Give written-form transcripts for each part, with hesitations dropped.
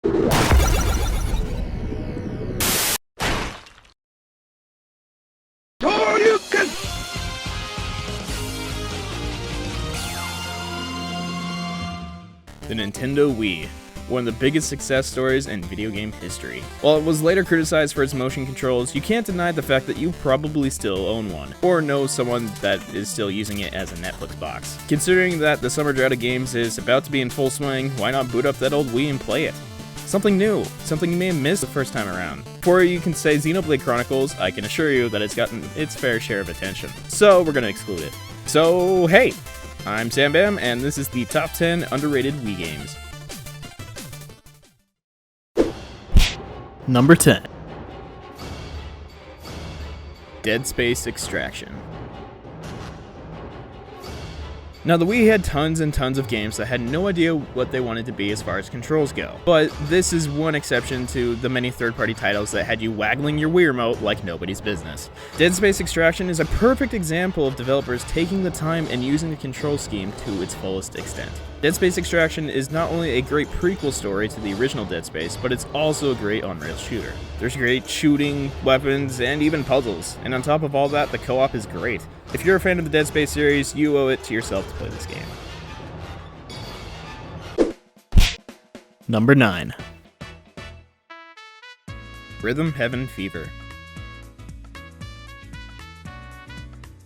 The Nintendo Wii, one of the biggest success stories in video game history. While it was later criticized for its motion controls, you can't deny the fact that you probably still own one, or know someone that is still using it as a Netflix box. Considering that the summer drought of games is about to be in full swing, why not boot up that old Wii and play it? Something new, something you may have missed the first time around. Before you can say Xenoblade Chronicles, I can assure you that it's gotten its fair share of attention, so we're gonna exclude it. So hey, I'm SamBam, and this is the top 10 underrated Wii games. Number 10. Dead Space Extraction. Now, the Wii had tons and tons of games that had no idea what they wanted to be as far as controls go, but this is one exception to the many third-party titles that had you waggling your Wii remote like nobody's business. Dead Space Extraction is a perfect example of developers taking the time and using the control scheme to its fullest extent. Dead Space Extraction is not only a great prequel story to the original Dead Space, but it's also a great on-rail shooter. There's great shooting, weapons, and even puzzles, and on top of all that, the co-op is great. If you're a fan of the Dead Space series, you owe it to yourself to play this game. Number 9. Rhythm Heaven Fever.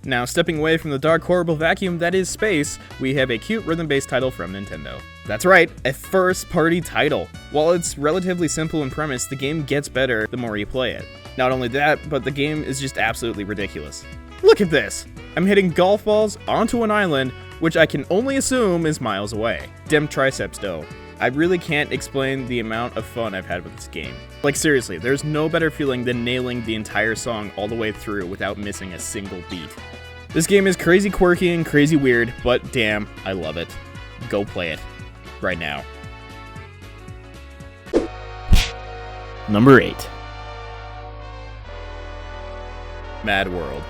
Now, stepping away from the dark, horrible vacuum that is space, we have a cute rhythm-based title from Nintendo. That's right, a first-party title. While it's relatively simple in premise, the game gets better the more you play it. Not only that, but the game is just absolutely ridiculous. Look at this! I'm hitting golf balls onto an island, which I can only assume is miles away. Dem triceps dough. I really can't explain the amount of fun I've had with this game. Like seriously, there's no better feeling than nailing the entire song all the way through without missing a single beat. This game is crazy quirky and crazy weird, but damn, I love it. Go play it. Right now. Number 8. MADWORLD.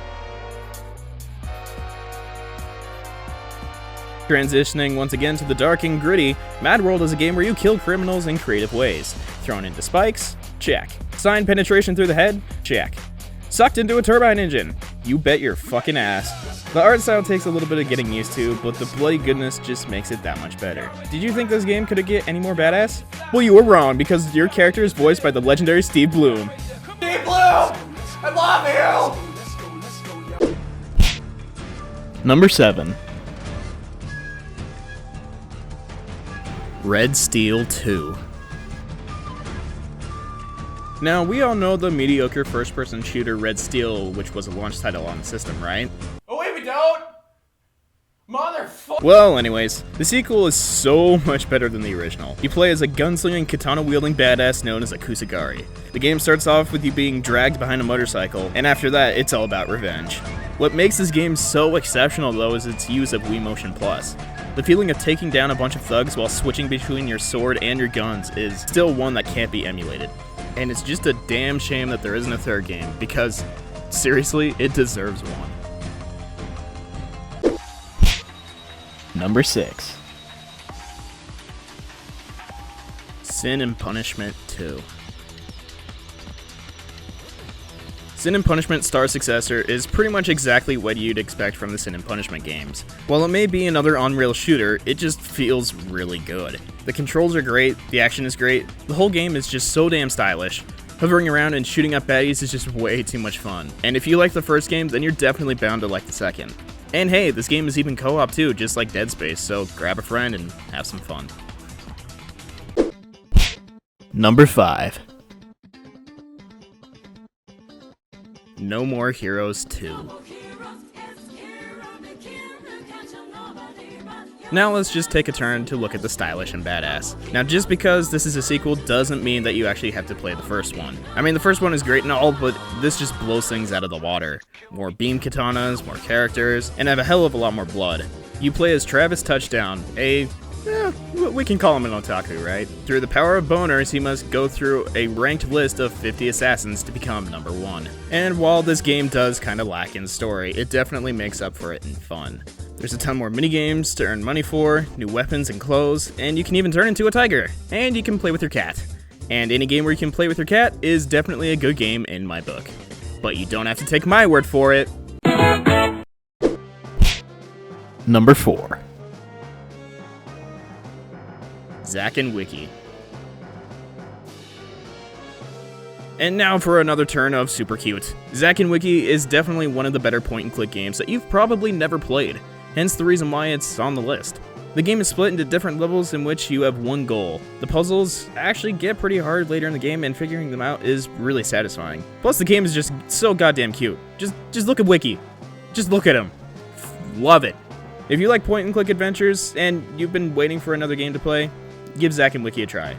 Transitioning once again to the dark and gritty, MADWORLD is a game where you kill criminals in creative ways. Thrown into spikes? Check. Sign penetration through the head? Check. Sucked into a turbine engine? You bet your fucking ass. The art style takes a little bit of getting used to, but the bloody goodness just makes it that much better. Did you think this game could get any more badass? Well, you were wrong, because your character is voiced by the legendary Steve Bloom. Steve Bloom! I love you! Number 7. Red Steel 2. Now, we all know the mediocre first-person shooter Red Steel, which was a launch title on the system, right? Oh wait, we don't! Motherfucker! Well, anyways, the sequel is so much better than the original. You play as a gunslinging, katana-wielding badass known as a Kusagari. The game starts off with you being dragged behind a motorcycle, and after that, it's all about revenge. What makes this game so exceptional, though, is its use of Wii Motion Plus. The feeling of taking down a bunch of thugs while switching between your sword and your guns is still one that can't be emulated. And it's just a damn shame that there isn't a third game, because, seriously, it deserves one. Number 6. Sin and Punishment 2. Sin and Punishment Star Successor is pretty much exactly what you'd expect from the Sin and Punishment games. While it may be another on-rail shooter, it just feels really good. The controls are great, the action is great, the whole game is just so damn stylish. Hovering around and shooting up baddies is just way too much fun. And if you like the first game, then you're definitely bound to like the second. And hey, this game is even co-op too, just like Dead Space, so grab a friend and have some fun. Number 5. No More Heroes 2. Now let's just take a turn to look at the stylish and badass. Now just because this is a sequel doesn't mean that you actually have to play the first one. I mean, the first one is great and all, but this just blows things out of the water. More beam katanas, more characters, and have a hell of a lot more blood. You play as Travis Touchdown, we can call him an otaku, right? Through the power of boners, he must go through a ranked list of 50 assassins to become number 1. And while this game does kinda lack in story, it definitely makes up for it in fun. There's a ton more minigames to earn money for, new weapons and clothes, and you can even turn into a tiger, and you can play with your cat. And any game where you can play with your cat is definitely a good game in my book. But you don't have to take my word for it. Number 4. ZACK and WIKI. And now for another turn of super cute. ZACK and WIKI is definitely one of the better point-and-click games that you've probably never played, hence the reason why it's on the list. The game is split into different levels in which you have one goal. The puzzles actually get pretty hard later in the game, and figuring them out is really satisfying. Plus the game is just so goddamn cute. Just look at WIKI. Just look at him. Love it. If you like point-and-click adventures, and you've been waiting for another game to play, give ZACK and WIKI a try.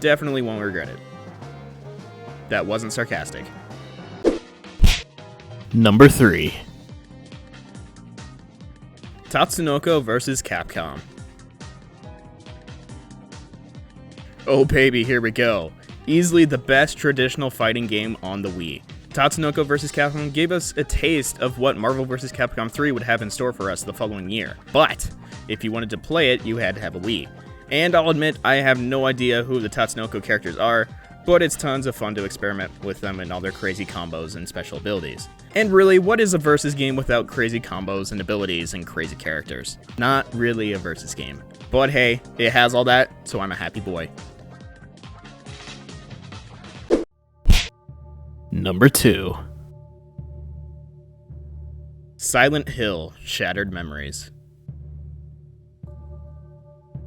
Definitely won't regret it. That wasn't sarcastic. Number 3. TATSUNOKO vs. CAPCOM. Oh baby, here we go. Easily the best traditional fighting game on the Wii. TATSUNOKO vs. Capcom gave us a taste of what Marvel vs. Capcom 3 would have in store for us the following year. But if you wanted to play it, you had to have a Wii. And I'll admit, I have no idea who the TATSUNOKO characters are, but it's tons of fun to experiment with them and all their crazy combos and special abilities. And really, what is a versus game without crazy combos and abilities and crazy characters? Not really a versus game. But hey, it has all that, so I'm a happy boy. Number 2. Silent Hill: Shattered Memories.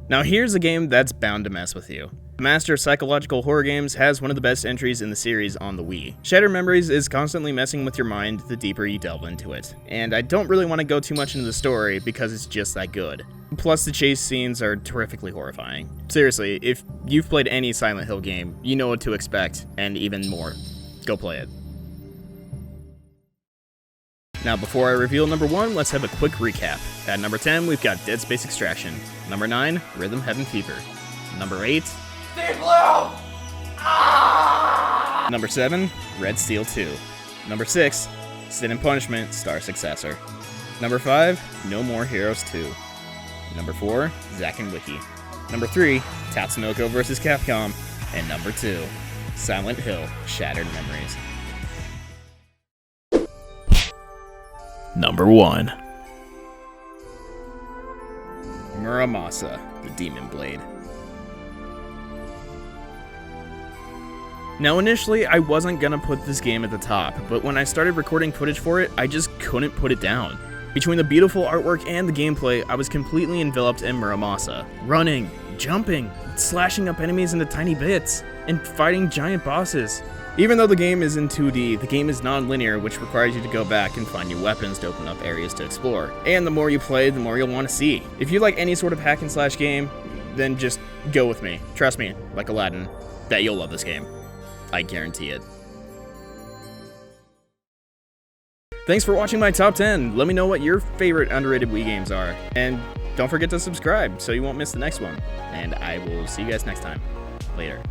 Now here's a game that's bound to mess with you. The master of psychological horror games has one of the best entries in the series on the Wii. Shattered Memories is constantly messing with your mind the deeper you delve into it, and I don't really want to go too much into the story because it's just that good. Plus the chase scenes are terrifically horrifying. Seriously, if you've played any Silent Hill game, you know what to expect, and even more. Go play it. Now before I reveal number 1, let's have a quick recap. At number 10, we've got Dead Space Extraction. Number 9, Rhythm Heaven Fever. Number 8, Deep Blue! Ah! Number 7, Red Steel 2. Number 6, Sin and Punishment: Star Successor. Number 5, No More Heroes 2. Number 4, ZACK and WIKI. Number 3, Tatsunoko vs. Capcom. And number 2, Silent Hill: Shattered Memories. Number 1. MURAMASA: The Demon Blade. Now initially, I wasn't gonna put this game at the top, but when I started recording footage for it, I just couldn't put it down. Between the beautiful artwork and the gameplay, I was completely enveloped in MURAMASA. Running, jumping, slashing up enemies into tiny bits, and fighting giant bosses. Even though the game is in 2D, the game is non-linear, which requires you to go back and find new weapons to open up areas to explore. And the more you play, the more you'll want to see. If you like any sort of hack and slash game, then just go with me. Trust me, like Aladdin, that you'll love this game. I guarantee it. Thanks for watching my top 10. Let me know what your favorite underrated Wii games are. And don't forget to subscribe so you won't miss the next one. And I will see you guys next time. Later.